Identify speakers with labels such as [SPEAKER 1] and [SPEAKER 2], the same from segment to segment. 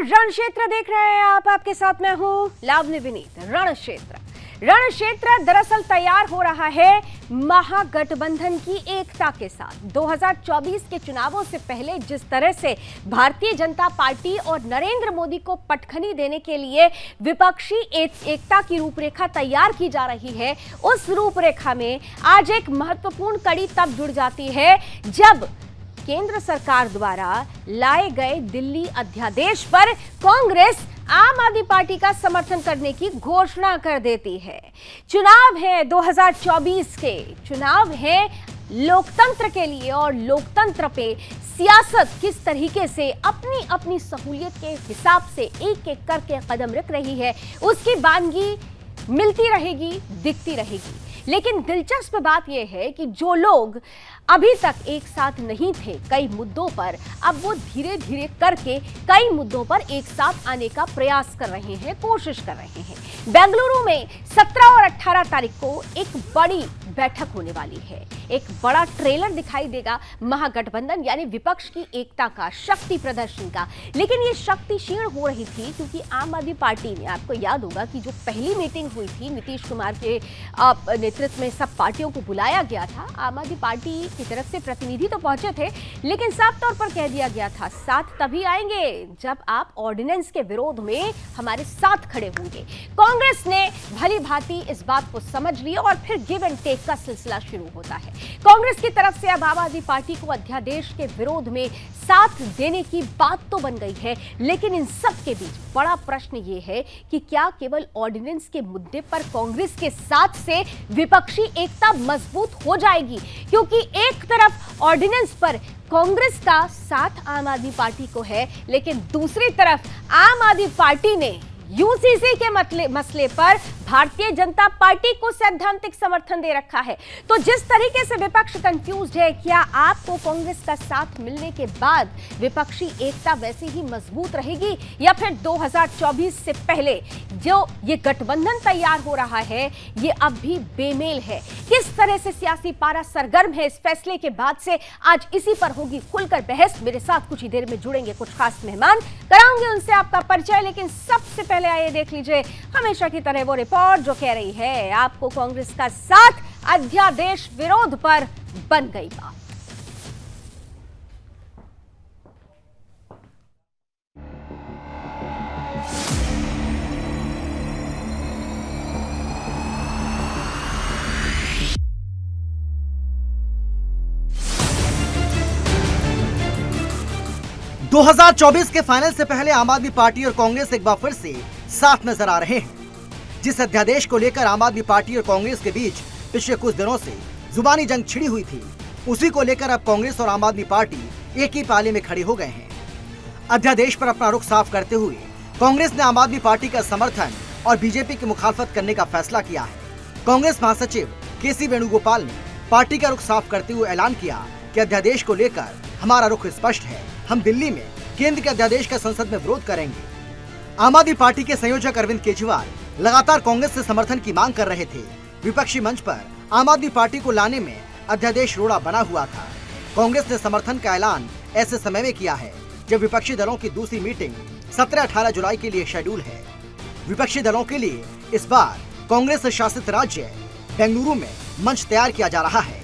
[SPEAKER 1] रण क्षेत्र देख रहे हैं आप, आपके साथ मैं हूं लावनी विनीत। रण क्षेत्र दरअसल तैयार हो रहा है महागठबंधन की एकता के साथ। 2024 के चुनावों से पहले जिस तरह से भारतीय जनता पार्टी और नरेंद्र मोदी को पटखनी देने के लिए विपक्षी एकता की रूपरेखा तैयार की जा रही है, उस रूपरेखा में आज एक महत्वपूर्ण कड़ी तब जुड़ जाती है जब केंद्र सरकार द्वारा लाए गए दिल्ली अध्यादेश पर कांग्रेस आम आदमी पार्टी का समर्थन करने की घोषणा कर देती है। चुनाव है 2024 के, चुनाव है लोकतंत्र के लिए और लोकतंत्र पे सियासत किस तरीके से अपनी अपनी सहूलियत के हिसाब से एक एक करके कदम रख रही है, उसकी वानगी मिलती रहेगी, दिखती रहेगी। लेकिन दिलचस्प बात यह है कि जो लोग अभी तक एक साथ नहीं थे कई मुद्दों पर, अब वो धीरे धीरे करके कई मुद्दों पर एक साथ आने का प्रयास कर रहे हैं, कोशिश कर रहे हैं। बेंगलुरु में 17 और 18 तारीख को एक बड़ी बैठक होने वाली है। एक बड़ा ट्रेलर दिखाई देगा महागठबंधन यानी विपक्ष की एकता का, शक्ति प्रदर्शन का। लेकिन ये शक्ति क्षीण हो रही थी क्योंकि आम आदमी पार्टी ने, आपको याद होगा कि जो पहली मीटिंग हुई थी नीतीश कुमार के नेतृत्व में सब पार्टियों को बुलाया गया था। आम आदमी पार्टी की तरफ से प्रतिनिधि तो पहुंचे थे, लेकिन साफ तौर पर कह दिया गया था साथ तभी आएंगे जब आप ऑर्डिनेंस के विरोध में हमारे साथ खड़े होंगे। कांग्रेस ने भली भांति इस बात को समझ लिया और फिर गिव एंड टेक का सिलसिला शुरू होता है। कांग्रेस की तरफ से अब आम आदमी पार्टी को अध्यादेश के विरोध में साथ देने की बात तो बन गई है, लेकिन इन सब के बीच बड़ा प्रश्न यह है कि क्या केवल ऑर्डिनेंस के मुद्दे पर कांग्रेस के साथ से विपक्षी एकता मजबूत हो जाएगी? क्योंकि एक तरफ ऑर्डिनेंस पर कांग्रेस का साथ आम आदमी पार्टी को है, लेकिन दूसरी तरफ आम आदमी पार्टी ने यूसीसी के मसले पर भारतीय जनता पार्टी को सैद्धांतिक समर्थन दे रखा है। तो जिस तरीके से विपक्ष कंफ्यूज्ड है, क्या आपको कांग्रेस का साथ मिलने के बाद विपक्षी एकता वैसे ही मजबूत रहेगी या फिर 2024 से पहले जो ये गठबंधन तैयार हो रहा है ये अब भी बेमेल है? किस तरह से सियासी पारा सरगर्म है इस फैसले के बाद से, आज इसी पर होगी खुलकर बहस। मेरे साथ कुछ ही देर में जुड़ेंगे कुछ खास मेहमान, कराऊंगे उनसे आपका परिचय। लेकिन सबसे पहले आइए देख लीजिए हमेशा की तरह वो रिपोर्ट जो कह रही है आपको कांग्रेस का साथ अध्यादेश विरोध पर बन गई बात।
[SPEAKER 2] – 2024 के फाइनल से पहले आम आदमी पार्टी और कांग्रेस एक बार फिर से साथ नजर आ रहे हैं। जिस अध्यादेश को लेकर आम आदमी पार्टी और कांग्रेस के बीच पिछले कुछ दिनों से जुबानी जंग छिड़ी हुई थी, उसी को लेकर अब कांग्रेस और आम आदमी पार्टी एक ही पाले में खड़े हो गए हैं। अध्यादेश पर अपना रुख साफ करते हुए कांग्रेस ने आम आदमी पार्टी का समर्थन और बीजेपी की मुखालफत करने का फैसला किया है। कांग्रेस महासचिव के.सी. वेणुगोपाल ने पार्टी का रुख साफ करते हुए ऐलान किया कि अध्यादेश को लेकर हमारा रुख स्पष्ट है, हम दिल्ली में केंद्र के अध्यादेश का संसद में विरोध करेंगे। आम आदमी पार्टी के संयोजक अरविंद केजरीवाल लगातार कांग्रेस से समर्थन की मांग कर रहे थे। विपक्षी मंच पर आम आदमी पार्टी को लाने में अध्यादेश रोड़ा बना हुआ था। कांग्रेस ने समर्थन का ऐलान ऐसे समय में किया है जब विपक्षी दलों की दूसरी मीटिंग 17-18 जुलाई के लिए शेड्यूल है। विपक्षी दलों के लिए इस बार कांग्रेस शासित राज्य बेंगलुरु में मंच तैयार किया जा रहा है।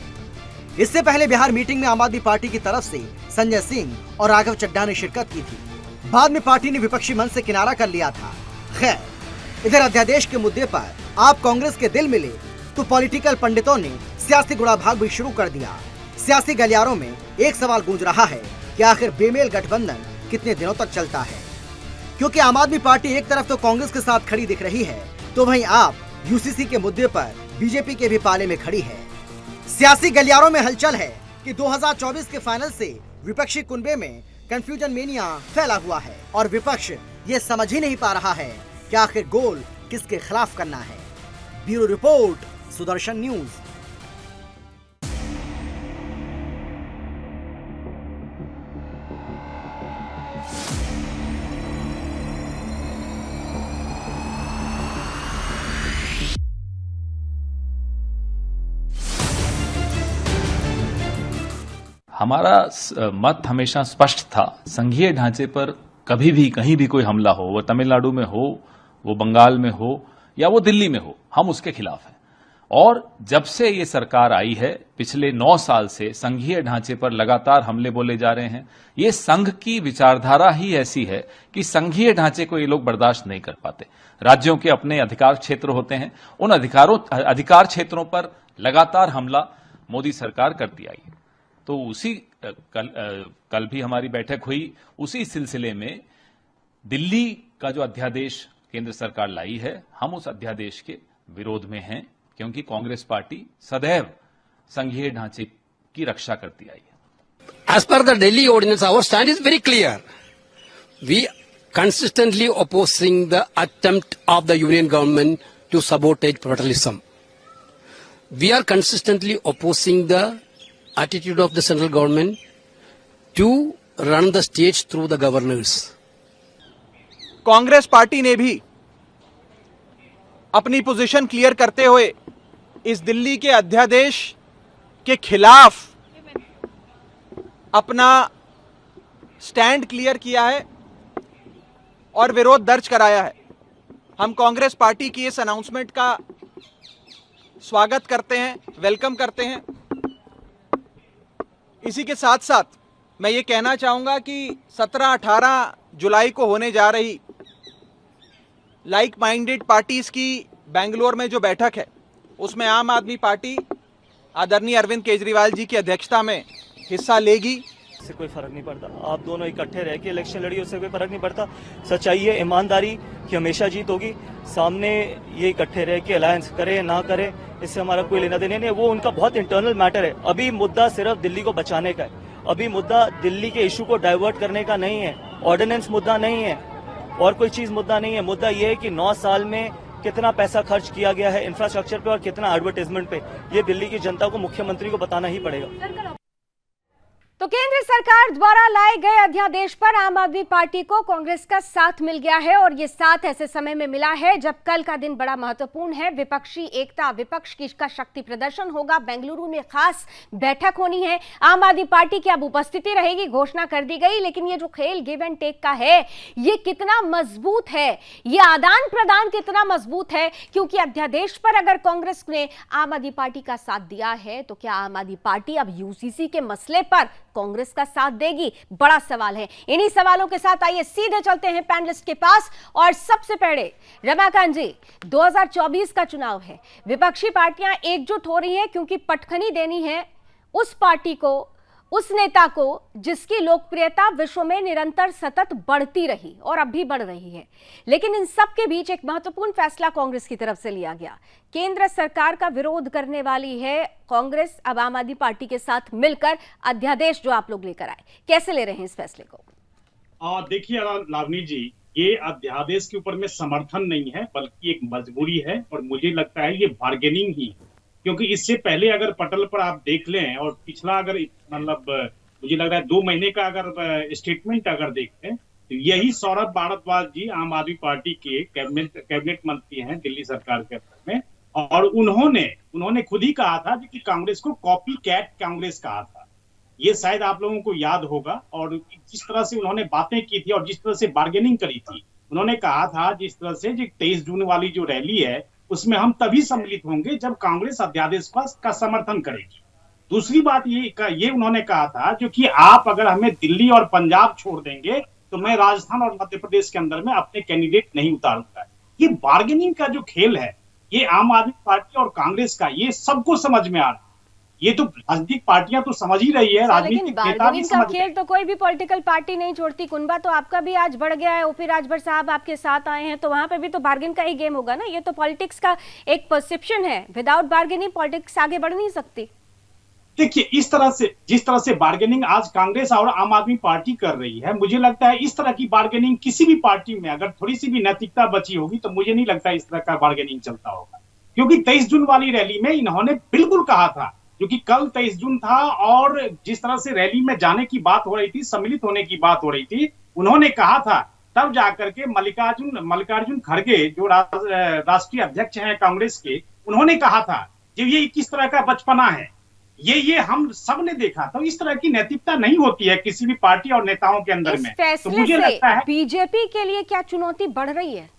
[SPEAKER 2] इससे पहले बिहार मीटिंग में आम आदमी पार्टी की तरफ से संजय सिंह और राघव चड्ढा ने शिरकत की थी। बाद में पार्टी ने विपक्षी मंच से किनारा कर लिया था। खैर, इधर अध्यादेश के मुद्दे पर आप कांग्रेस के दिल मिले तो पॉलिटिकल पंडितों ने सियासी गुड़ाभाग भी शुरू कर दिया। सियासी गलियारों में एक सवाल गूंज रहा है कि आखिर बेमेल गठबंधन कितने दिनों तक चलता है, क्योंकि आम आदमी पार्टी एक तरफ तो कांग्रेस के साथ खड़ी दिख रही है, तो वहीं आप यूसीसी के मुद्दे पर बीजेपी के भी पाले में खड़ी है। सियासी गलियारों में हलचल है कि 2024 के फाइनल से विपक्षी कुनबे में कंफ्यूजन मेनिया फैला हुआ है और विपक्ष ये समझ ही नहीं पा रहा है कि आखिर गोल किसके खिलाफ करना है। Bureau report, Sudarshan news.
[SPEAKER 3] हमारा मत हमेशा स्पष्ट था, संघीय ढांचे पर कभी भी कहीं भी कोई हमला हो, वो तमिलनाडु में हो, वो बंगाल में हो या वो दिल्ली में हो, हम उसके खिलाफ हैं। और जब से ये सरकार आई है, पिछले 9 साल से संघीय ढांचे पर लगातार हमले बोले जा रहे हैं। ये संघ की विचारधारा ही ऐसी है कि संघीय ढांचे को ये लोग बर्दाश्त नहीं कर पाते। राज्यों के अपने अधिकार क्षेत्र होते हैं, उन अधिकार क्षेत्रों पर लगातार हमला मोदी सरकार करती आई है। तो उसी कल भी हमारी बैठक हुई, उसी सिलसिले में दिल्ली का जो अध्यादेश केंद्र सरकार लाई है, हम उस अध्यादेश के विरोध में हैं, क्योंकि कांग्रेस पार्टी सदैव संघीय ढांचे की रक्षा करती आई है।
[SPEAKER 4] As per the Delhi ordinance, our stand is very clear. We consistently opposing the attempt of the union government to sabotage federalism. We are consistently opposing the attitude of the central government to run the states through the governors.
[SPEAKER 5] Congress party ने भी अपनी position clear करते हुए इस दिल्ली के अध्यादेश के खिलाफ अपना स्टैंड क्लियर किया है और विरोध दर्ज कराया है। हम कांग्रेस पार्टी की इस अनाउंसमेंट का स्वागत करते हैं, वेलकम करते हैं। इसी के साथ साथ मैं ये कहना चाहूंगा कि 17-18 जुलाई को होने जा रही लाइक माइंडेड पार्टीज की बेंगलोर में जो बैठक है, उसमें आम आदमी पार्टी आदरणीय अरविंद केजरीवाल जी की अध्यक्षता में हिस्सा लेगी।
[SPEAKER 6] इससे कोई फर्क नहीं पड़ता, आप दोनों इकट्ठे रह के इलेक्शन लड़िए, उससे कोई फर्क नहीं पड़ता। सच्चाई है, ईमानदारी की हमेशा जीत होगी। सामने ये इकट्ठे रह के अलायंस करें ना करें, इससे हमारा कोई लेना देना नहीं है। वो उनका बहुत इंटरनल मैटर है। अभी मुद्दा सिर्फ दिल्ली को बचाने का है। अभी मुद्दा दिल्ली के इशू को डाइवर्ट करने का नहीं है। ऑर्डिनेंस मुद्दा नहीं है और कोई चीज मुद्दा नहीं है। मुद्दा ये है कि 9 साल में कितना पैसा खर्च किया गया है इंफ्रास्ट्रक्चर पे और कितना एडवर्टाइजमेंट पे, ये दिल्ली की जनता को, मुख्यमंत्री को बताना ही पड़ेगा।
[SPEAKER 1] तो केंद्र सरकार द्वारा लाए गए अध्यादेश पर आम आदमी पार्टी को कांग्रेस का साथ मिल गया है और ये साथ ऐसे समय में मिला है जब कल का दिन बड़ा महत्वपूर्ण है। विपक्षी एकता, विपक्ष की का शक्ति प्रदर्शन होगा। बेंगलुरु में खास बैठक होनी है। आम आदमी पार्टी की अब उपस्थिति रहेगी, घोषणा कर दी गई। लेकिन ये जो खेल गिव एंड टेक का है, ये कितना मजबूत है, ये आदान प्रदान कितना मजबूत है, क्योंकि अध्यादेश पर अगर कांग्रेस ने आम आदमी पार्टी का साथ दिया है तो क्या आम आदमी पार्टी अब यूसीसी के मसले पर कांग्रेस का साथ देगी? बड़ा सवाल है। इन्हीं सवालों के साथ आइए सीधे चलते हैं पैनलिस्ट के पास। और सबसे पहले रमाकांत जी, 2024 का चुनाव है, विपक्षी पार्टियां एकजुट हो रही हैं क्योंकि पटखनी देनी है उस पार्टी को, उस नेता को जिसकी लोकप्रियता विश्व में निरंतर सतत बढ़ती रही और अब भी बढ़ रही है। लेकिन इन सब के बीच एक महत्वपूर्ण फैसला कांग्रेस की तरफ से लिया गया। केंद्र सरकार का विरोध करने वाली है कांग्रेस अब आम आदमी पार्टी के साथ मिलकर अध्यादेश जो आप लोग लेकर आए, कैसे ले रहे हैं इस फैसले को?
[SPEAKER 7] देखिए लावनी जी, ये अध्यादेश के ऊपर में समर्थन नहीं है बल्कि एक मजबूरी है और मुझे लगता है ये बार्गेनिंग ही है। क्योंकि इससे पहले अगर पटल पर आप देख लें और पिछला अगर मतलब मुझे लग रहा है 2 महीने का अगर स्टेटमेंट अगर देखते हैं तो यही सौरभ भारद्वाज जी आम आदमी पार्टी के कैबिनेट मंत्री हैं दिल्ली सरकार के अंदर में, और उन्होंने खुद ही कहा था कि कांग्रेस को कॉपी कैट कांग्रेस कहा था। ये शायद आप लोगों को याद होगा। और जिस तरह से उन्होंने बातें की थी और जिस तरह से बार्गेनिंग करी थी, उन्होंने कहा था जिस तरह से 23 जून वाली जो रैली है उसमें हम तभी सम्मिलित होंगे जब कांग्रेस अध्यादेश का समर्थन करेगी। दूसरी बात ये उन्होंने कहा था जो कि आप अगर हमें दिल्ली और पंजाब छोड़ देंगे तो मैं राजस्थान और मध्य प्रदेश के अंदर में अपने कैंडिडेट नहीं उतारूंगा। ये बार्गेनिंग का जो खेल है, ये आम आदमी पार्टी और कांग्रेस का, ये सबको समझ में आ रहा है। ये तो राजनीतिक पार्टियां तो समझ ही रही है, राजनीतिक नेता भी समझ रहे हैं।
[SPEAKER 1] तो कोई भी पॉलिटिकल पार्टी नहीं छोड़ती। कुनबा तो आपका भी आज बढ़ गया है, ओपी राजभर साहब आपके साथ आए हैं, तो वहां पे भी तो बार्गेन का ही गेम होगा ना। ये तो पॉलिटिक्स का एक परसेप्शन है, विदाउट बार्गेनिंग पॉलिटिक्स आगे बढ़ नहीं सकती।
[SPEAKER 7] देखिए जिस तरह से बार्गेनिंग आज कांग्रेस और आम आदमी पार्टी कर रही है, मुझे लगता है इस तरह की बार्गेनिंग किसी भी पार्टी में अगर थोड़ी सी भी नैतिकता बची होगी तो मुझे नहीं लगता इस तरह का बार्गेनिंग चलता होगा। क्योंकि 23 जून वाली रैली में इन्होंने बिल्कुल कहा था, क्योंकि कल 23 जून था और जिस तरह से रैली में जाने की बात हो रही थी, सम्मिलित होने की बात हो रही थी, उन्होंने कहा था तब जाकर के मल्लिकार्जुन खड़गे जो राष्ट्रीय अध्यक्ष हैं कांग्रेस के, उन्होंने कहा था कि ये किस तरह का बचपना है, ये हम सब ने देखा। तो इस तरह की नैतिकता नहीं होती है किसी भी पार्टी और नेताओं के अंदर
[SPEAKER 1] इस
[SPEAKER 7] में। तो
[SPEAKER 1] फैसले
[SPEAKER 7] मुझे
[SPEAKER 1] से
[SPEAKER 7] लगता है
[SPEAKER 1] बीजेपी के लिए क्या चुनौती बढ़ रही है?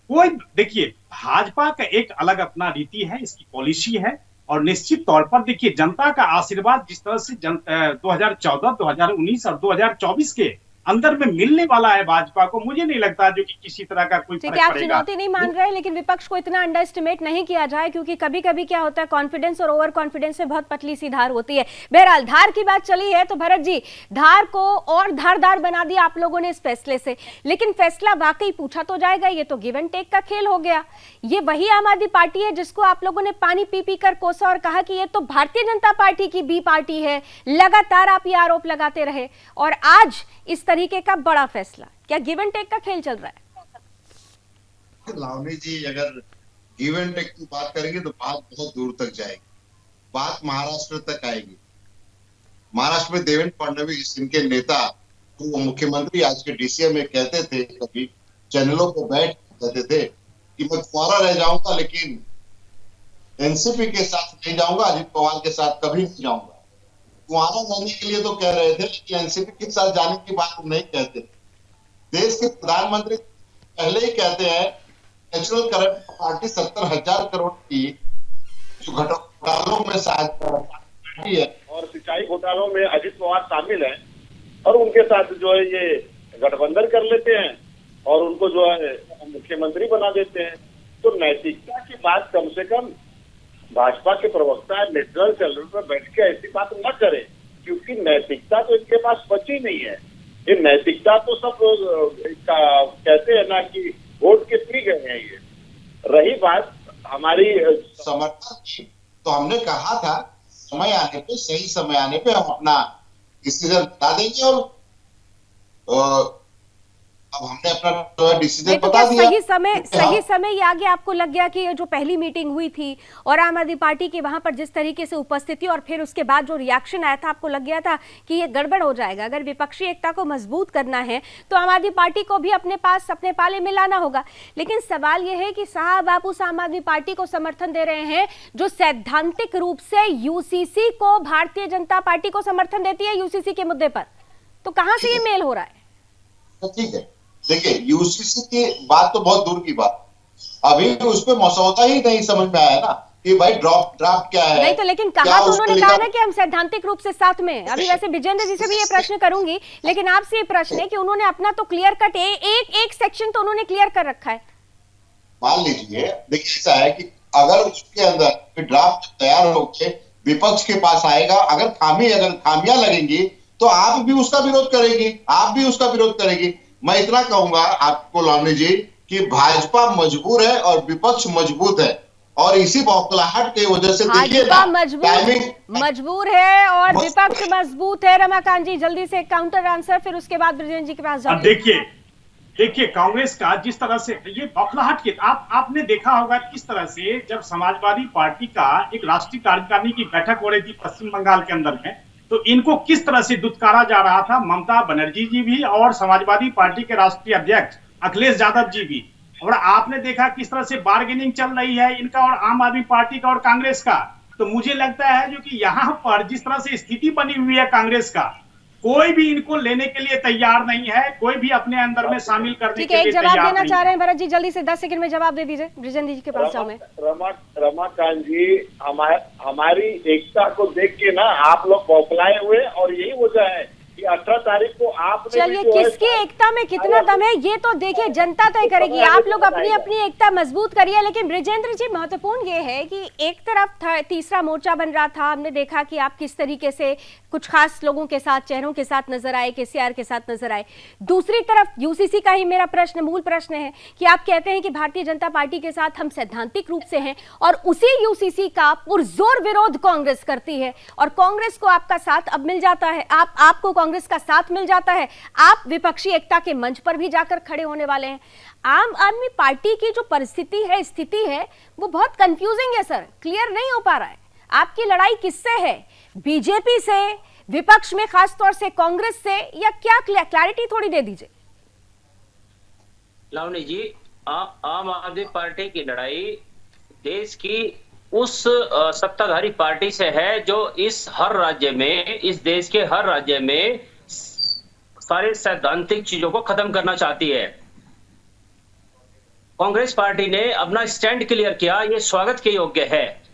[SPEAKER 7] कोई, देखिए, भाजपा का एक अलग अपना रीति है, इसकी पॉलिसी है, और निश्चित तौर पर देखिए जनता का आशीर्वाद जिस तरह से 2014, 2019 और 2024 के अंदर में मिलने वाला है भाजपा को, मुझे नहीं लगता जो कि किसी तरह का कोई
[SPEAKER 1] ठीक
[SPEAKER 7] फर्क
[SPEAKER 1] है, आप
[SPEAKER 7] पड़ेगा।
[SPEAKER 1] चुनौती नहीं मान रहे, लेकिन विपक्ष को इतना अंडर एस्टिमेट नहीं किया जाए, क्योंकि कभी कभी क्या होता है, कॉन्फिडेंस और ओवर कॉन्फिडेंस में बहुत पतली सी धार होती है। बहरहाल धार की बात चली है तो भरत जी, धार को और धारदार बना दिया आप लोगों ने इस फैसले से, लेकिन फैसला वाकई पूछा तो जाएगा, ये तो गिव एंड टेक का खेल हो गया। ये वही आम आदमी पार्टी है जिसको आप लोगों ने पानी पी पी कर कोसा और कहा कि ये तो भारतीय जनता पार्टी की बी पार्टी है, लगातार आप ये आरोप लगाते रहे, और आज इस तरीके का बड़ा फैसला, क्या गिव एंड टेक का खेल चल रहा है?
[SPEAKER 8] लावनी जी, अगर गिव एंड टेक की बात करेंगे तो बात बहुत दूर तक जाएगी, बात महाराष्ट्र तक आएगी। महाराष्ट्र में देवेंद्र फडणवीस, इनके नेता, तो मुख्यमंत्री आज के डीसीएम में कहते थे, कभी चैनलों पर बैठ कहते थे कि मैं कुंवारा रह जाऊंगा लेकिन एनसीपी के साथ नहीं जाऊंगा, अजित पवार के साथ कभी नहीं जाऊंगा। कुंवारा रहने के लिए तो कह रहे थे, लेकिन एनसीपी के साथ जाने की बात नहीं कहते। देश के प्रधानमंत्री पहले ही कहते हैं नेशनल करंट पार्टी 70,000 करोड़ की जो घोटालों में पार्टी है,
[SPEAKER 9] और सिंचाई घोटालों में अजित पवार शामिल है, और उनके साथ जो है ये गठबंधन कर लेते हैं और उनको जो है मुख्यमंत्री बना देते हैं। तो नैतिकता की बात कम से कम भाजपा के प्रवक्ता नेशनल चैनल पर बैठ के ऐसी बात न करें, क्योंकि नैतिकता तो इनके पास बची नहीं है। ये नैतिकता तो सब कहते हैं ना कि वोट के पी गए हैं। ये रही बात हमारी
[SPEAKER 8] समर्थन की, तो हमने कहा था समय आने पे, सही समय आने पे हम अपना डिसीजन बता देंगे, और अब हमने अपना डिसीजन
[SPEAKER 1] तो
[SPEAKER 8] बता
[SPEAKER 1] क्या
[SPEAKER 8] दिया।
[SPEAKER 1] सही समय ये आगे आपको लग गया कि ये जो पहली मीटिंग हुई थी और आम आदमी पार्टी की वहां पर जिस तरीके से उपस्थिति और फिर उसके बाद जो रिएक्शन आया था, आपको लग गया था कि ये गड़बड़ हो जाएगा? अगर विपक्षी एकता को मजबूत करना है तो आम आदमी पार्टी को भी अपने पास अपने पाले में लाना होगा। लेकिन सवाल यह है कि साहब आप उस आम आदमी पार्टी को समर्थन दे रहे हैं जो सैद्धांतिक रूप से यूसीसी को, भारतीय जनता पार्टी को समर्थन देती है यूसीसी के मुद्दे पर, तो कहां से ये मेल हो रहा है?
[SPEAKER 8] तो ठीक है, देखिए यूसीसी की बात तो बहुत दूर की बात, अभी उस पे मसौदा ही नहीं समझ में आया ना कि भाई ड्राफ्ट क्या है।
[SPEAKER 1] नहीं तो लेकिन कहा तो उन्होंने कहा ना कि हम सैद्धांतिक रूप से साथ में। अभी वैसे विजेंद्र जी से भी ये प्रश्न करूंगी, लेकिन आपसे ये प्रश्न है कि उन्होंने अपना तो क्लियर कट एक सेक्शन तो उन्होंने क्लियर कर रखा है।
[SPEAKER 8] मान लीजिए, देखिए ऐसा है कि अगर उसके अंदर ड्राफ्ट तैयार होकर विपक्ष के पास आएगा, अगर खामियां लगेंगी तो आप भी उसका विरोध करेगी, मैं इतना कहूंगा आपको लावनी जी कि भाजपा मजबूर है और विपक्ष मजबूत है, और इसी बौखलाहट की वजह से देखिए
[SPEAKER 1] भाजपा मजबूर है और विपक्ष मजबूत है। रमाकांत जी जल्दी से काउंटर आंसर, फिर उसके बाद ब्रिजेंद्र जी के पास जाते हैं।
[SPEAKER 7] देखिए कांग्रेस का जिस तरह से ये बौखलाहट की, आपने देखा होगा किस तरह से जब समाजवादी पार्टी का एक राष्ट्रीय कार्यकारिणी की बैठक हो रही थी पश्चिम बंगाल के अंदर में, तो इनको किस तरह से दुत्कारा जा रहा था। ममता बनर्जी जी भी और समाजवादी पार्टी के राष्ट्रीय अध्यक्ष अखिलेश यादव जी भी, और आपने देखा किस तरह से बार्गेनिंग चल रही है इनका और आम आदमी पार्टी का और कांग्रेस का। तो मुझे लगता है जो कि यहाँ पर जिस तरह से स्थिति बनी हुई है कांग्रेस का, कोई भी इनको लेने के लिए तैयार नहीं है, कोई भी अपने अंदर में शामिल करने के लिए
[SPEAKER 1] एक जवाब देना चाह रहे हैं भरत जी, जल्दी से 10 सेकंड में जवाब दे दीजिए। ब्रिजेंद्र जी के पास जाऊं मैं।
[SPEAKER 9] रमाकांत जी, हमारी एकता को देख के ना आप लोग बौखलाए हुए, और यही वजह है कि 18 तारीख को आपने,
[SPEAKER 1] चलिए किसकी एकता में कितना दम है ये तो देखिए जनता तय करेगी। आप लोग अपनी अपनी एकता मजबूत करिए। लेकिन ब्रिजेंद्र जी महत्वपूर्ण ये है कि एक तरफ तीसरा मोर्चा बन रहा था, हमने देखा कि आप किस तरीके से कुछ खास लोगों के साथ, चेहरों के साथ नजर आए, केसीआर के साथ नजर आए। दूसरी तरफ यूसीसी का ही मेरा प्रश्न, मूल प्रश्न है कि आप कहते हैं कि भारतीय जनता पार्टी के साथ हम सैद्धांतिक रूप से हैं, और उसी यूसीसी का पुरजोर विरोध कांग्रेस करती है, और कांग्रेस को आपका साथ अब मिल जाता है, आपको कांग्रेस का साथ मिल जाता है, आप विपक्षी एकता के मंच पर भी जाकर खड़े होने वाले हैं। आम आदमी पार्टी की जो परिस्थिति है, स्थिति है, वो बहुत कंफ्यूजिंग है सर, क्लियर नहीं हो पा रहा है। आपकी लड़ाई किससे है? बीजेपी से, विपक्ष में खासतौर से कांग्रेस से, या क्या? क्लैरिटी थोड़ी दे दीजिए।
[SPEAKER 10] लावनी जी, आम आदमी पार्टी की लड़ाई देश की उस सत्ताधारी पार्टी से है जो हर राज्य में, इस देश के हर राज्य में सारे सैद्धांतिक चीजों को खत्म करना चाहती है। कांग्रेस पार्टी ने अपना स्टैंड क्लियर किया, ये स्वागत के योग्य है।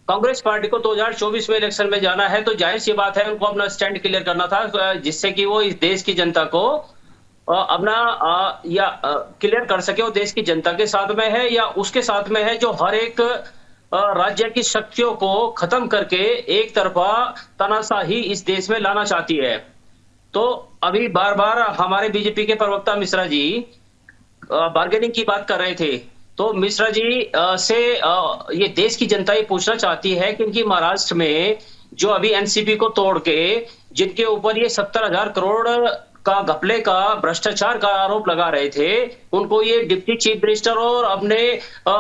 [SPEAKER 10] कांग्रेस पार्टी को 2024 में इलेक्शन में जाना है, तो जाहिर सी बात है उनको अपना स्टैंड क्लियर करना था, जिससे कि वो इस देश की जनता को अपना क्लियर कर सके वो देश की जनता के साथ में है या उसके साथ में है जो हर एक राज्य की शक्तियों को खत्म करके एक तरफा तानाशाही इस देश में लाना चाहती है। तो अभी बार बार हमारे बीजेपी के प्रवक्ता मिश्रा जी बार्गेनिंग की बात कर रहे थे, तो मिश्रा जी से ये देश की जनता ये पूछना चाहती है कि इनकी महाराष्ट्र में जो अभी एनसीपी को तोड़ के जिनके ऊपर ये 70,000 करोड़ का घपले का भ्रष्टाचार का आरोप लगा रहे थे, उनको ये डिप्टी चीफ मिनिस्टर और अपने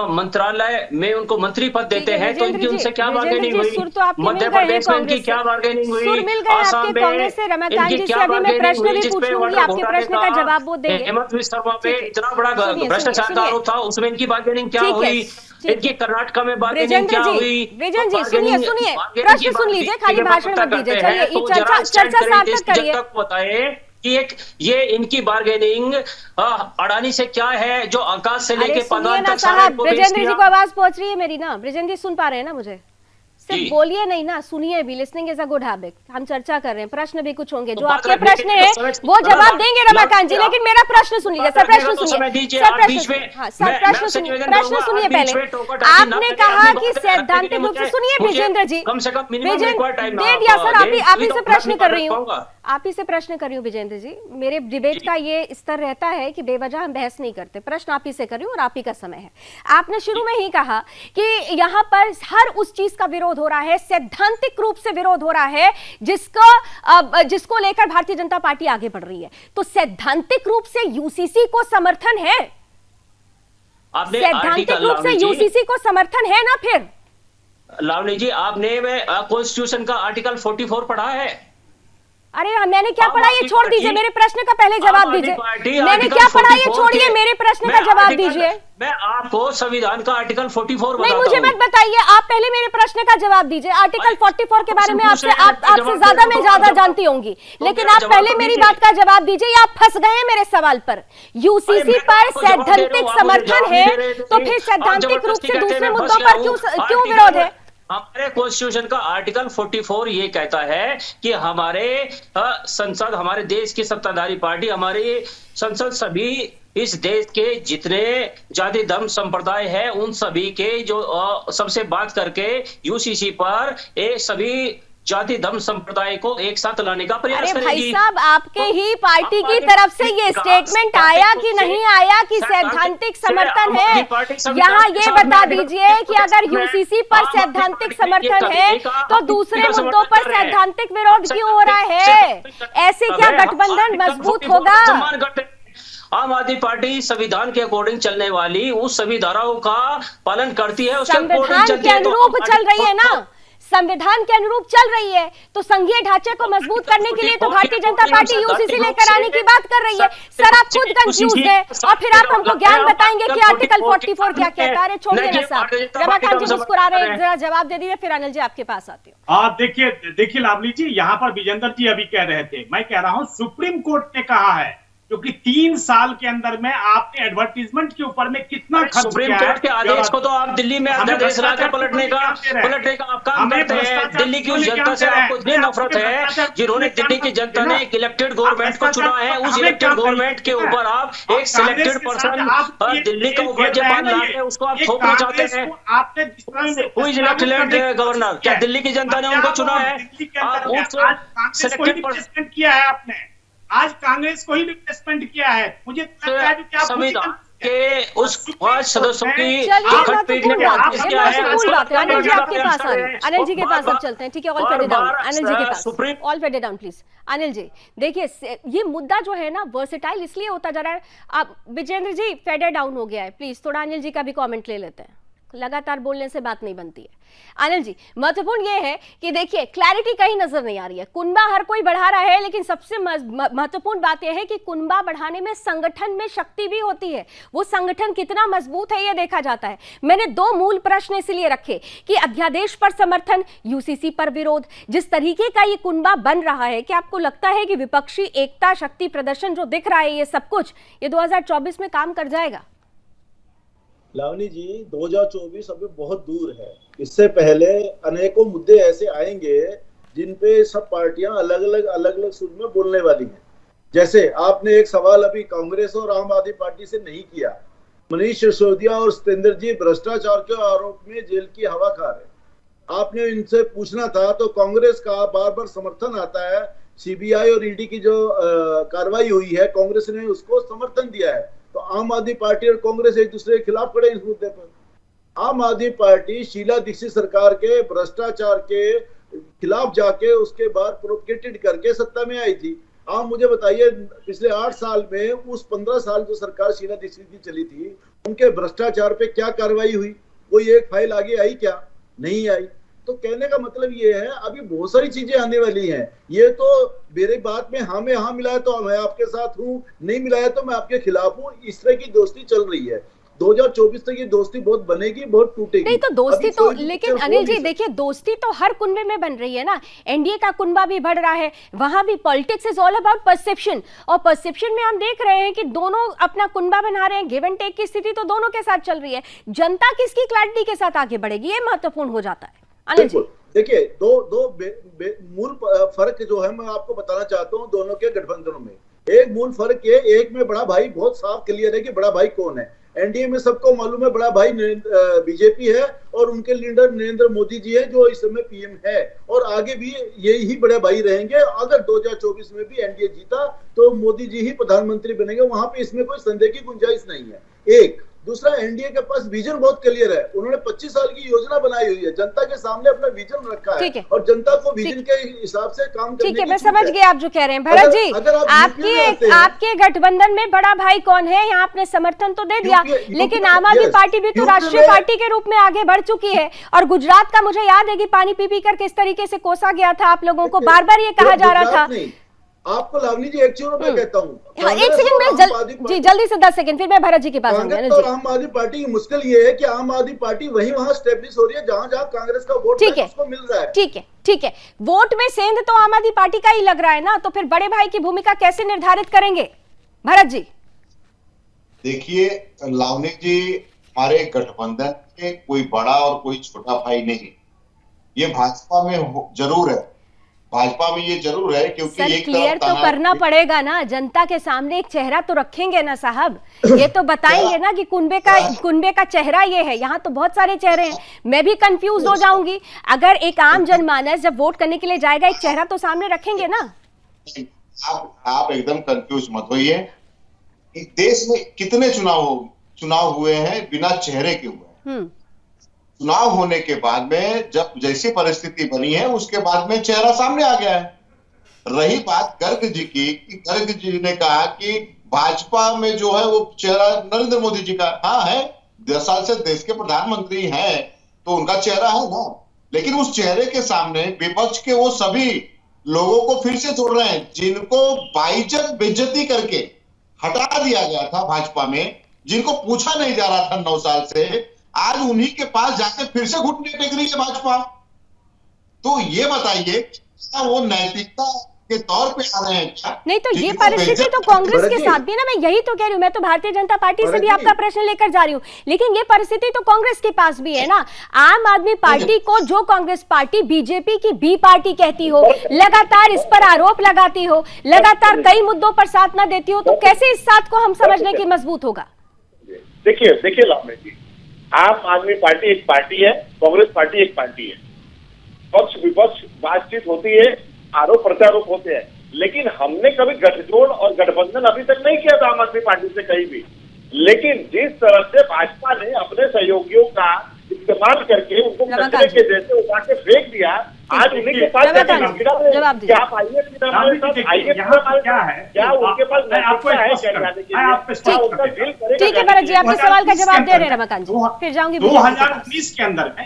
[SPEAKER 10] मंत्रालय में उनको मंत्री पद देते हैं, तो इनकी उनसे क्या बार्गेनिंग हुई? मध्य प्रदेश में इनकी क्या बार्गेनिंग हुई? आसाम में इनकी क्या बार्गेनिंग हुई जिसपे हेमंत विश्व पे इतना बड़ा भ्रष्टाचार का आरोप था, उसमें इनकी बार्गेनिंग क्या हुई? इनकी कर्नाटक में बार्गेनिंग क्या हुई?
[SPEAKER 1] ब्रिजेंद्र जी सुनिए, प्रश्न सुन लीजिए, खाली भाषण मत दीजिए। चलिए चर्चा सार्थक करिए।
[SPEAKER 10] बताए कि ये इनकी बार्गेनिंग अडानी से क्या है जो आकाश से लेके पाताल तक सारे को
[SPEAKER 1] ब्रिजेंद्र जी को आवाज पहुंच रही है मेरी ना? ब्रिजेंद्र जी सुन पा रहे हैं ना मुझे? सिर्फ बोलिए नहीं ना, सुनिए भी। Listening is a good habit. हम चर्चा कर रहे हैं, प्रश्न भी कुछ होंगे, जो आपके प्रश्न है वो जवाब देंगे रमाकांत जी, लेकिन मेरा प्रश्न सुन लीजिए। सर प्रश्न सुनिए पहले। आपने कहा कि सैद्धांतिक रूप से, सुनिए ब्रिजेंद्र जी, दे दिया सर, आप ही से प्रश्न कर रही हूँ, आप ही से प्रश्न कर रही हूँ विजेंद्र जी। मेरे डिबेट का ये स्तर रहता है कि बेवजह हम बहस नहीं करते, प्रश्न आप ही से कर रही हूँ और आप ही का समय है। आपने शुरू में ही कहा कि यहाँ पर हर उस चीज का विरोध हो रहा है, सैद्धांतिक रूप से विरोध हो रहा है, जिसको लेकर भारतीय जनता पार्टी आगे बढ़ रही है। तो सैद्धांतिक रूप से यूसीसी को समर्थन है, सैद्धांतिक रूप से यूसीसी को समर्थन है ना? फिर
[SPEAKER 10] लावनी जी, आपने कॉन्स्टिट्यूशन का आर्टिकल 44 पढ़ा है?
[SPEAKER 1] अरे मैंने क्या पढ़ा ये छोड़ दीजिए, मेरे प्रश्न का पहले जवाब दीजिए। मैंने क्या पढ़ा ये छोड़िए, मेरे प्रश्न का जवाब दीजिए।
[SPEAKER 10] मैं आपको संविधान का आर्टिकल 44
[SPEAKER 1] नहीं, मुझे मत बताइए, आप पहले मेरे प्रश्न का जवाब दीजिए। आर्टिकल 44 के बारे में आपसे ज्यादा मैं ज्यादा जानती होंगी, लेकिन आप पहले मेरी बात का जवाब दीजिए। आप फंस गए हैं मेरे सवाल पर। यूसीसी पर सैद्धांतिक समर्थन है, तो फिर सैद्धांतिक रूप से दूसरे मुद्दों पर क्यों विरोध है?
[SPEAKER 10] हमारे कॉन्स्टिट्यूशन का आर्टिकल 44 ये कहता है कि हमारे संसद, हमारे देश की सत्ताधारी पार्टी, हमारी संसद सभी इस देश के जितने जाति धर्म संप्रदाय है उन सभी के जो सबसे बात करके यूसीसी पर सभी जाति धर्म संप्रदाय को एक साथ लाने का प्रयास करेगी।
[SPEAKER 1] भाई साहब, आपके ही पार्टी की तरफ से ये स्टेटमेंट आया कि नहीं आया कि सैद्धांतिक समर्थन है? यहाँ ये बता दीजिए कि अगर यूसीसी पर सैद्धांतिक समर्थन है तो दूसरे मुद्दों पर सैद्धांतिक विरोध क्यों हो रहा है? ऐसे क्या गठबंधन मजबूत होगा?
[SPEAKER 10] आम आदमी पार्टी संविधान के अकॉर्डिंग चलने वाली उस सभी धाराओं का पालन करती है,
[SPEAKER 1] संविधान के अनुरूप चल रही है ना, संविधान के अनुरूप चल रही है, तो संघीय ढांचे को मजबूत करने के लिए तो भारतीय जनता पार्टी यूसीसी लेकर आने की बात कर रही है। सर आप खुद कंफ्यूज है और फिर आप हमको ज्ञान बताएंगे कि आर्टिकल 44 क्या कहता है? छोड़िए ना साहब, रमाकांत जी मुस्कुरा रहे हैं, जरा जवाब दे दीजिए, फिर अनिल जी आपके पास आती हूँ।
[SPEAKER 7] देखिए लावली जी, यहाँ पर विजेंद्र जी अभी कह रहे थे, मैं कह रहा हूँ सुप्रीम कोर्ट ने कहा है, क्योंकि 3 साल के अंदर में आपने एडवर्टीजमेंट के ऊपर में कितना खर्च
[SPEAKER 10] सुप्रीम कोर्ट के आदेश को तो आप दिल्ली में अध्यादेश लाकर पलटने का आप काम करते हैं। दिल्ली की उस जनता से आपको इतनी नफरत है जिन्होंने दिल्ली की जनता ने एक इलेक्टेड गवरमेंट को चुना है, उस इलेक्टेड गवर्नमेंट के ऊपर आप एक सिलेक्टेड पर्सन दिल्ली का उपराज्यपाल लाके उसको आप थोपना चाहते हैं। Who is elected governor? क्या दिल्ली की जनता ने उनको चुना है? आप उस सिलेक्टेड पर्सन
[SPEAKER 7] किया है आपने, आज कांग्रेस को ही रिप्लेसमेंट किया है। मुझे लगता है कि
[SPEAKER 10] संविधान के उस 5 सदस्यों की
[SPEAKER 1] अनिल जी आपके पास आ रहे हैं, अनिल जी के पास अब चलते हैं, ठीक है? All faded down, Anil ji के पास, all faded down please. Anil ji देखिए, ये मुद्दा जो है ना वर्सेटाइल इसलिए होता जा रहा है। आप विजेंद्र जी फेडेड डाउन हो गया है, प्लीज थोड़ा अनिल जी का भी कमेंट ले लेते हैं। लगातार बोलने से बात नहीं बनती है। अनिल जी, महत्वपूर्ण यह है कि देखिए क्लैरिटी कहीं नजर नहीं आ रही है। कुनबा हर कोई बढ़ा रहा है, लेकिन सबसे महत्वपूर्ण बात यह है कि कुनबा बढ़ाने में संगठन में शक्ति भी होती है। वो संगठन कितना मजबूत है यह देखा जाता है। मैंने दो मूल प्रश्न इसलिए रखे कि अध्यादेश पर समर्थन, यूसीसी पर विरोध। जिस तरीके का ये कुनबा बन रहा है, क्या आपको लगता है कि विपक्षी एकता, शक्ति प्रदर्शन जो दिख रहा है, ये सब कुछ ये 2024 में काम कर जाएगा?
[SPEAKER 11] लावनी जी, 2024 अभी बहुत दूर है। इससे पहले अनेकों मुद्दे ऐसे आएंगे जिन पे सब पार्टियां अलग अलग सुर में बोलने वाली हैं। जैसे आपने एक सवाल अभी कांग्रेस और आम आदमी पार्टी से नहीं किया। मनीष सिसोदिया और सत्येंद्र जी भ्रष्टाचार के आरोप में जेल की हवा खा रहे। आपने इनसे पूछना था तो कांग्रेस का बार बार समर्थन आता है। सीबीआई और ईडी की जो कार्रवाई हुई है, कांग्रेस ने उसको समर्थन दिया है। तो आम आदमी पार्टी और कांग्रेस एक दूसरे के खिलाफ खड़े इस मुद्दे पर। आम आदमी पार्टी शीला दीक्षित सरकार के भ्रष्टाचार के खिलाफ जाके उसके बाद प्रोवोकेटेड करके सत्ता में आई थी। आप मुझे बताइए, पिछले 8 साल में उस 15 साल जो सरकार शीला दीक्षित की चली थी, उनके भ्रष्टाचार पे क्या कार्रवाई हुई? कोई एक फाइल आगे आई क्या? नहीं आई। तो कहने का मतलब ये है, अभी बहुत सारी चीजें आने वाली हैं। ये तो मेरी बात में हाँ में हाँ मिलाया तो मैं आपके साथ हूँ, नहीं मिलाया तो मैं आपके खिलाफ हूँ। इस तरह की दोस्ती चल रही है। 2024 तक ये दोस्ती बहुत बनेगी, बहुत टूटेगी।
[SPEAKER 1] नहीं तो दोस्ती तो, लेकिन अनिल जी देखिए, दोस्ती तो हर कुनबे में बन रही है ना। एनडीए का कुनबा भी बढ़ रहा है, वहां भी politics is all about perception. और परसेप्शन में हम देख रहे हैं कि दोनों अपना कुनबा बना रहे हैं। गिव एंड टेक की स्थिति तो दोनों के साथ चल रही है। जनता किसकी क्लैरिटी के साथ आगे बढ़ेगी, ये महत्वपूर्ण हो जाता है। अनिल जी
[SPEAKER 11] देखिए, दो मूल फर्क जो है मैं आपको बताना चाहता हूँ दोनों के गठबंधनों में। एक मूल फर्क है, एक में बड़ा भाई बहुत साफ क्लियर है कि बड़ा भाई कौन है। एनडीए में सबको मालूम है बड़ा भाई बीजेपी है और उनके लीडर नरेंद्र मोदी जी है जो इस समय पीएम है, और आगे भी यही बड़े भाई रहेंगे। अगर 2024 में भी एनडीए जीता तो मोदी जी ही प्रधानमंत्री बनेंगे, वहां पे इसमें कोई संदेह की गुंजाइश नहीं है। एक दूसरा, एनडीए के पास विजन बहुत क्लियर है। उन्होंने 25 साल की योजना बनाई हुई है, जनता के सामने अपना विजन रखा है और जनता को विजन के हिसाब से काम करने
[SPEAKER 1] ठीक है, मैं समझ गई आप जो कह रहे हैं। भरत जी, आपके गठबंधन में बड़ा भाई कौन है? यहाँ आपने समर्थन तो दे दिया, लेकिन आम आदमी पार्टी भी तो राष्ट्रीय पार्टी के रूप में आगे बढ़ चुकी है। और गुजरात का मुझे याद है कि पानी पी कर किस तरीके से कोसा गया था आप लोगों को, बार बार ये कहा जा रहा था।
[SPEAKER 11] आपको लावनी जी एक चीज मैं कहता हूँ,
[SPEAKER 1] हाँ, एक सेकंड में जी जल्दी से 10 सेकंड, फिर मैं भरत जी के पास आऊंगा।
[SPEAKER 11] तो आम आदमी पार्टी की मुश्किल ये है कि आम आदमी पार्टी वहां स्टेब्लिश हो रही है जहां जहां कांग्रेस का वोट उसको मिल रहा है।
[SPEAKER 1] ठीक है, वोट में सेंध तो आम आदमी पार्टी का ही लग रहा है ना, तो फिर बड़े भाई की भूमिका कैसे निर्धारित करेंगे भरत जी?
[SPEAKER 8] देखिए लावनी जी, हमारे गठबंधन में कोई बड़ा और कोई छोटा भाई नहीं। ये भाजपा में जरूर है, भाजपा में ये जरूर है, क्योंकि
[SPEAKER 1] सर
[SPEAKER 8] एक
[SPEAKER 1] क्लियर तो करना पड़ेगा ना, जनता के सामने एक चेहरा तो रखेंगे ना साहब। ये तो बताएंगे ना कि कुनबे का चेहरा ये है। यहाँ तो बहुत सारे चेहरे हैं, मैं भी कंफ्यूज हो जाऊंगी। अगर एक आम जनमानस जब वोट करने के लिए जाएगा, एक चेहरा तो सामने रखेंगे ना।
[SPEAKER 8] आप एकदम कंफ्यूज मत होइए। देश में कितने चुनाव हुए हैं बिना चेहरे के हुए हैं। चुनाव होने के बाद में जब जैसी परिस्थिति बनी है उसके बाद में चेहरा सामने आ गया है। रही बात गर्ग जी की, गर्ग जी ने कहा कि भाजपा में जो है वो चेहरा नरेंद्र मोदी जी का हाँ है, 10 साल से देश के प्रधानमंत्री हैं तो उनका चेहरा है ना। लेकिन उस चेहरे के सामने विपक्ष के वो सभी लोगों को फिर से जोड़ रहे हैं जिनको बाइज्जत बेइज्जती करके हटा दिया गया था भाजपा में, जिनको पूछा नहीं जा रहा था 9 साल से। आज उन्हीं के पास जाके फिर से घुटने टेक रही है भाजपा। तो ये बताइए, क्या वो नैतिकता के तौर पे आ रहे हैं क्या?
[SPEAKER 1] नहीं तो ये परिस्थिति तो कांग्रेस के साथ भी ना, मैं यही तो कह रही हूँ। मैं तो भारतीय जनता पार्टी से भी आपका प्रश्न लेकर जा रही हूँ, लेकिन ये परिस्थिति तो कांग्रेस के पास भी है ना। आम आदमी पार्टी को जो कांग्रेस पार्टी बीजेपी की बी पार्टी कहती हो, लगातार इस पर आरोप लगाती हो, लगातार कई मुद्दों पर साथ ना देती हो, तो कैसे इस साथ को हम समझने की मजबूत होगा?
[SPEAKER 9] देखिए लावनी जी, आम आदमी पार्टी एक पार्टी है, कांग्रेस पार्टी एक पार्टी है। पक्ष विपक्ष बातचीत होती है, आरोप प्रत्यारोप होते हैं, लेकिन हमने कभी गठजोड़ और गठबंधन अभी तक नहीं किया था आम आदमी पार्टी से कहीं भी। लेकिन जिस तरह से भाजपा ने अपने सहयोगियों का इस्तेमाल करके उनको कचरे के जैसे उठा के फेंक दिया, आज उन्हीं के पास
[SPEAKER 1] जवाब दीजिए।
[SPEAKER 9] क्या आप आइए फिर हमारे साथ, आइए फिर हमारे
[SPEAKER 7] क्या
[SPEAKER 9] साथ।
[SPEAKER 7] है
[SPEAKER 9] क्या उनके पास नैतिकता है क्या जाने के लिए? उनका दिल करेगा
[SPEAKER 1] ठीक है भरत जी, आपके सवाल का जवाब दे रहे हैं रमाकांत जी, फिर जाऊंगी
[SPEAKER 7] 2019 के अंदर में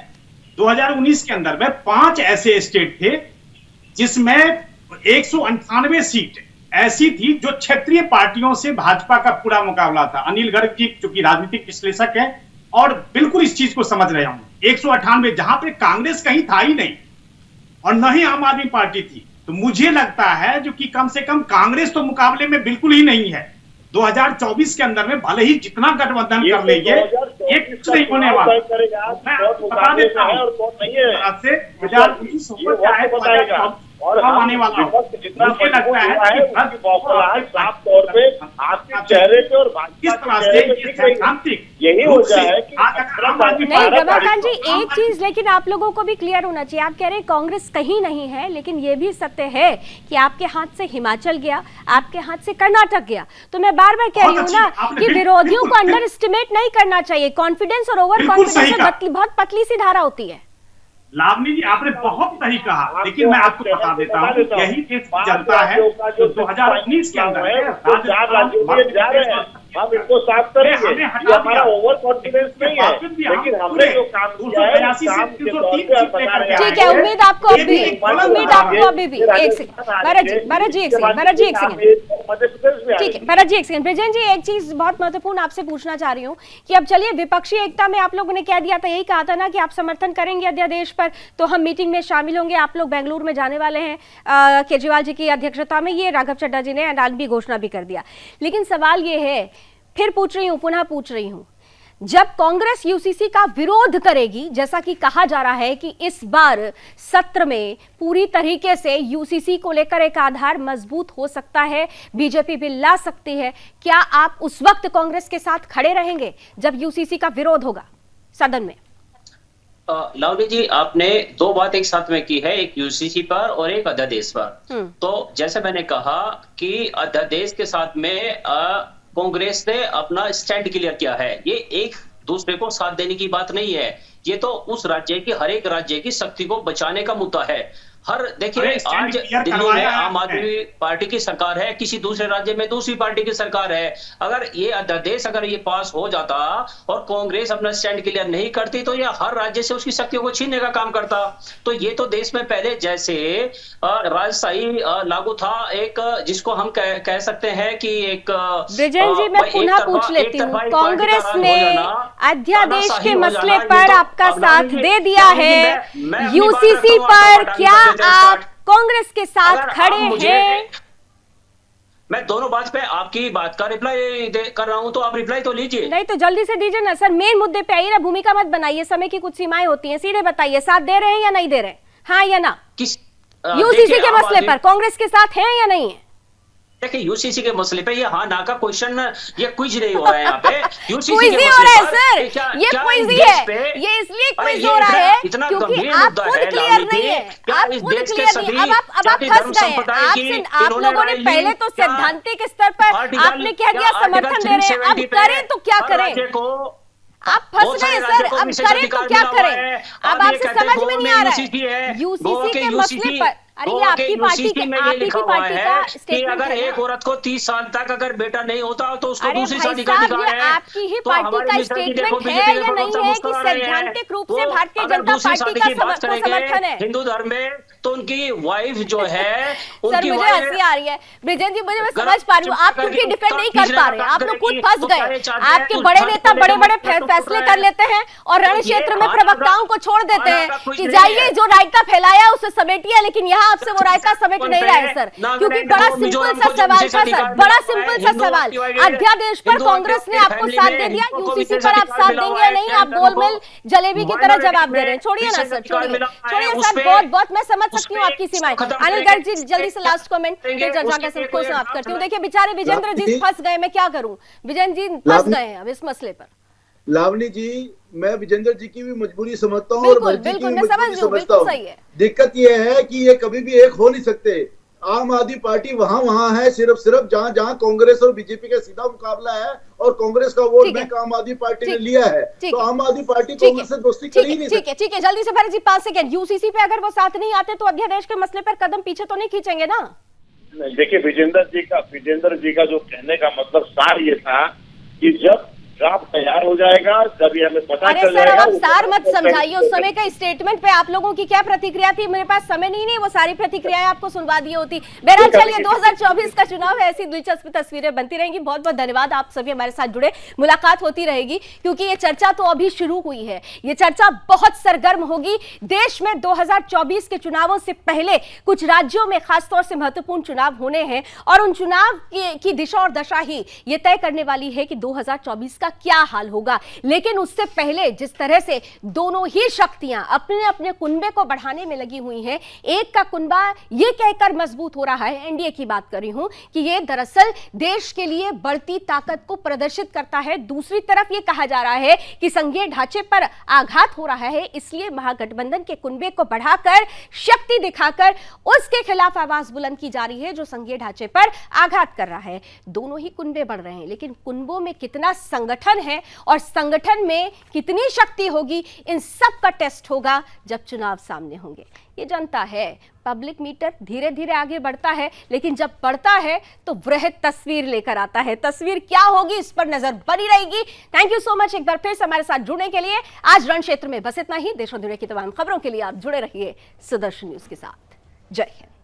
[SPEAKER 7] 2019 के अंदर में 5 ऐसे स्टेट थे जिसमें 198 सीट ऐसी थी जो क्षेत्रीय पार्टियों से भाजपा का पूरा मुकाबला था। अनिल गर्ग जी चूंकि राजनीतिक विश्लेषक हैं और बिल्कुल इस चीज को समझ रहे हूं, 198 जहां पे कांग्रेस कहीं था ही नहीं और न ही आम आदमी पार्टी थी, तो मुझे लगता है जो कि कम से कम कांग्रेस तो मुकाबले में बिल्कुल ही नहीं है। 2024 के अंदर में भले ही जितना गठबंधन कर लेंगे ये कुछ नहीं होने वाला। मैं बता देता हूं 2019 चाहे
[SPEAKER 9] और
[SPEAKER 7] आने वाला
[SPEAKER 9] जितना
[SPEAKER 7] मुझे लगता है कि
[SPEAKER 9] साफ तौर पे आपके चेहरे पे और
[SPEAKER 7] किस तरह से सैद्धांतिक
[SPEAKER 9] यही हो जाए कि
[SPEAKER 1] नहीं रमाकांत जी, एक चीज लेकिन आप लोगों को भी क्लियर होना चाहिए। आप कह रहे हैं कांग्रेस कहीं नहीं है, लेकिन ये भी सत्य है कि आपके हाथ से हिमाचल गया, आपके हाथ से कर्नाटक गया। तो मैं बार बार कह रही हूँ ना कि विरोधियों को अंडर एस्टिमेट नहीं करना चाहिए। कॉन्फिडेंस और ओवर कॉन्फिडेंस बहुत पतली सी धारा होती है।
[SPEAKER 7] लावनी जी आपने बहुत सही कहा, लेकिन मैं आपको बता देता हूँ यही देश चलता है जो 2019 के अंदर है।
[SPEAKER 9] 4 राज्यों में जा रहे हैं, हम इनको साफ करेंगे। ये हमारा ओवर कॉन्फिडेंस नहीं है, लेकिन हमने जो काम किया है काम के तौर पे आप बता रहे हैं।
[SPEAKER 1] ठीक है, उम्मीद आपको अभी भी एक सेकंड भरत जी, एक सेकंड ठीक है भरत जी, एक सेकंड। ब्रिजेन जी, एक चीज बहुत महत्वपूर्ण आपसे पूछना चाह रही हूँ कि अब चलिए विपक्षी एकता में आप लोगों ने कह दिया था, यही कहा था ना कि आप समर्थन करेंगे अध्यादेश पर, तो हम मीटिंग में शामिल होंगे। आप लोग बेंगलुरु में जाने वाले हैं केजरीवाल जी की अध्यक्षता में, ये राघव चड्ढा जी ने ऐलान भी घोषणा भी कर दिया। लेकिन सवाल ये है, फिर पूछ रही हूं, पुनः पूछ रही हूं, जब कांग्रेस यूसीसी का विरोध करेगी, जैसा कि कहा जा रहा है कि इस बार सत्र में पूरी तरीके से यूसीसी को लेकर एक आधार मजबूत हो सकता है, बीजेपी भी ला सकती है, क्या आप उस वक्त कांग्रेस के साथ खड़े रहेंगे जब यूसीसी का विरोध होगा सदन में?
[SPEAKER 10] लावनी जी, आपने 2 बात एक साथ में की है, एक यूसीसी पर और एक अध्यादेश पर। तो जैसे मैंने कहा कि अध्यादेश के साथ में कांग्रेस ने अपना स्टैंड क्लियर किया है। ये एक दूसरे को साथ देने की बात नहीं है, ये तो उस राज्य की, हर एक राज्य की शक्ति को बचाने का मुद्दा है। देखिए आज दिल्ली में आम आदमी पार्टी की सरकार है, किसी दूसरे राज्य में दूसरी पार्टी की सरकार है। अगर ये अध्यादेश अगर ये पास हो जाता और कांग्रेस अपना स्टैंड क्लियर नहीं करती तो ये हर राज्य से उसकी शक्तियों को छीनने का काम करता। तो ये तो देश में पहले जैसे राजशाही लागू था, एक जिसको हम कह सकते हैं कि एक
[SPEAKER 1] ब्रिजेन जी, मैं पुनः पूछ लेती हूँ, कांग्रेस ने अध्यादेश के मसले पर आपका साथ दे दिया है, यूसीसी पर क्या आप कांग्रेस के साथ खड़े हैं?
[SPEAKER 10] मैं दोनों बात पे आपकी बात का रिप्लाई कर रहा हूं, तो आप रिप्लाई तो लीजिए।
[SPEAKER 1] नहीं तो जल्दी से दीजिए ना सर, मेन मुद्दे पे आइए ना, भूमिका मत बनाइए, समय की कुछ सीमाएं होती हैं, सीधे बताइए साथ दे रहे हैं या नहीं दे रहे, हाँ या ना?
[SPEAKER 10] किस
[SPEAKER 1] यूसीसी के मसले पर कांग्रेस के साथ हैं या नहीं है?
[SPEAKER 10] देखिए यूसीसी के मसले पे ये हाँ ना का क्वेश्चन, ये क्विज नहीं हो रहा है यहाँ पे।
[SPEAKER 1] यूसीसी के मसले पर सर, ये क्विज ही है, ये इसलिए क्विज हो रहा है क्योंकि आप खुद क्लियर नहीं है, आप खुद क्लियर नहीं। अब आप फंस गए, आप लोगों ने पहले तो सैद्धांतिक स्तर पर आपने कह दिया समर्थन दे रहे हैं, अब करें तो क्या करें? आप फंस गए सर, अब करें तो क्या करें? अब आपसे समझ में नहीं आ रहा है यूसीसी के मसले पर। अरे ये आपकी पार्टी का स्टेटमेंट
[SPEAKER 10] अगर
[SPEAKER 1] है,
[SPEAKER 10] एक औरत को 30 साल तक अगर बेटा नहीं होता तो उसको
[SPEAKER 1] अरे
[SPEAKER 10] दूसरी
[SPEAKER 1] भाई
[SPEAKER 10] शादी का अधिकार है।
[SPEAKER 1] आपकी ही पार्टी का स्टेटमेंट है या नहीं है कि सैद्धांतिक रूप से भारतीय जनता पार्टी का समर्थन है
[SPEAKER 10] हिंदू धर्म में, तो उनकी वाइफ जो है
[SPEAKER 1] सर, मुझे हंसी आ रही है ब्रिजेन जी, मुझे मैं समझ पा रही हूँ, आप क्योंकि डिफेंड नहीं कर पा रहे, आप लोग खुद फंस गए। आपके बड़े नेता बड़े बड़े फैसले कर लेते हैं और रण क्षेत्र में प्रवक्ताओं को छोड़ देते हैं कि जाइए जो रायता फैलाया उसे समेटिए, लेकिन यहाँ आपसे वो रायता समेट नहीं रहा है सर, क्योंकि बड़ा सिंपल सा सवाल था सर, बड़ा सिंपल सा सवाल। अध्यादेश पर कांग्रेस ने आपको साथ दे दिया, यूसीसी पर आप साथ देंगे या नहीं? आप गोलमेल जलेबी की तरह जवाब दे रहे हैं। छोड़िए ना सर, छोड़िए सर, बहुत मैं समझ सकती हूँ आपकी सीमाएं। अनिल गर्ग जी जल्दी से लास्ट कमेंट, फिर चर्चा के सबको समाप्त करती हूँ। देखिए बेचारे विजेंद्र जी फंस गए, मैं क्या करूँ, विजेंद्र जी फंस गए हैं अब इस मसले पर।
[SPEAKER 11] लावनी जी, मैं विजेंद्र जी की भी मजबूरी समझता हूँ और
[SPEAKER 1] बिल्कुल मैं समझ रही हूँ, बिल्कुल सही है।
[SPEAKER 11] दिक्कत ये है कि ये कभी भी एक हो नहीं सकते। आम आदमी पार्टी वहां है सिर्फ जहां कांग्रेस और बीजेपी का सीधा मुकाबला है और कांग्रेस का वोट बैंक आम आदमी पार्टी ने लिया है, तो आम आदमी पार्टी कांग्रेस से दोस्ती कर ही नहीं सकती।
[SPEAKER 1] ठीक है, जल्दी से भरत जी 5 सेकंड। यूसीसी पे अगर वो साथ नहीं आते तो अध्यादेश के मसले पर कदम पीछे तो नहीं खींचेंगे ना?
[SPEAKER 9] देखिए विजेंद्र जी का जो कहने का मतलब सार ये था कि जब ड्राफ्ट तैयार हो जाएगा, जब ये हमें पता चल जाएगा।
[SPEAKER 1] अरे सर, अब सार मत समझाइए। उस समय का स्टेटमेंट पे आप लोगों की क्या प्रतिक्रिया थी? मेरे पास समय नहीं वो सारी प्रतिक्रियाएं आपको सुनवा दी होती। बहरहाल चलिए, 2024 का चुनाव है, ऐसी दिलचस्प तस्वीरें बनती रहेंगी। बहुत बहुत धन्यवाद, आप सभी हमारे साथ जुड़े। मुलाकात होती रहेगी क्योंकि ये चर्चा तो अभी शुरू हुई है, ये चर्चा बहुत सरगर्म होगी। देश में 2024 के चुनावों से पहले कुछ राज्यों में खासतौर से महत्वपूर्ण चुनाव होने हैं और उन चुनाव की दिशा और दशा ही ये तय करने वाली है कि 2024 का क्या हाल होगा। लेकिन उससे पहले जिस तरह से दोनों ही शक्तियां अपने अपने कुनबे को बढ़ाने में लगी हुई हैं, एक का कुनबा ये कहकर मजबूत हो रहा है, एनडीए की बात कर रही हूं, कि ये दरअसल देश के लिए बढ़ती ताकत को प्रदर्शित करता है। दूसरी तरफ ये कहा जा रहा है कि संघीय ढांचे पर आघात हो रहा है, इसलिए महागठबंधन के कुनबे को बढ़ाकर शक्ति दिखाकर उसके खिलाफ आवाज बुलंद की जा रही है जो संघीय ढांचे पर आघात कर रहा है। दोनों ही कुनबे बढ़ रहे हैं, लेकिन कुनबों में कितना संगठन है और संगठन में कितनी शक्ति होगी, इन सब का टेस्ट होगा जब चुनाव सामने होंगे। ये जनता है, पब्लिक मीटर धीरे धीरे आगे बढ़ता है, लेकिन जब बढ़ता है तो वृहद तस्वीर लेकर आता है। तस्वीर क्या होगी इस पर नजर बनी रहेगी। थैंक यू सो मच एक बार फिर से हमारे साथ जुड़ने के लिए। आज रण क्षेत्र में बस इतना ही। देश और दुनिया की तमाम खबरों के लिए आप जुड़े रहिए सुदर्शन न्यूज के साथ। जय हिंद।